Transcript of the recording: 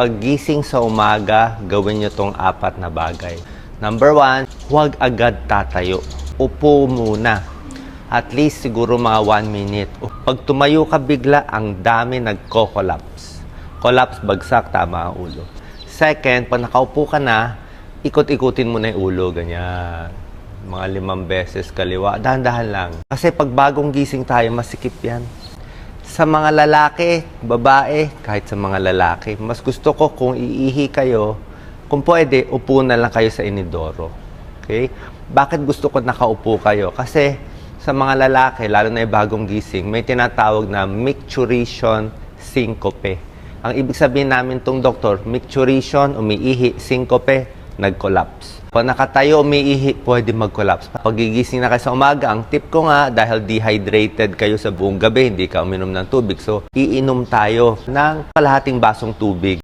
Paggising sa umaga, gawin nyo tong 4 na bagay. Number 1, huwag agad tatayo. Upo muna. At least siguro mga 1 minute. Pag tumayo ka bigla, ang dami nagko-collapse. Collapse, bagsak, tama ang ulo. Second, pag nakaupo ka na, ikot-ikutin mo na yung ulo, ganyan. Mga 5 beses kaliwa. Dahan-dahan lang. Kasi pag bagong gising tayo, masikip yan. Sa mga lalaki, babae, kahit sa mga lalaki, mas gusto ko kung iihi kayo, kung pwede, upo na lang kayo sa inidoro. Okay? Bakit gusto ko nakaupo kayo? Kasi sa mga lalaki, lalo na yung bagong gising, may tinatawag na micturition syncope. Ang ibig sabihin namin tong doktor, micturition, umiihi, syncope, nag-collapse. Pag nakatayo, umiihi, pwede mag-collapse. Pag gigising na kayo sa umaga, ang tip ko nga, dahil dehydrated kayo sa buong gabi, hindi ka uminom ng tubig. So, iinom tayo ng kalahating basong tubig.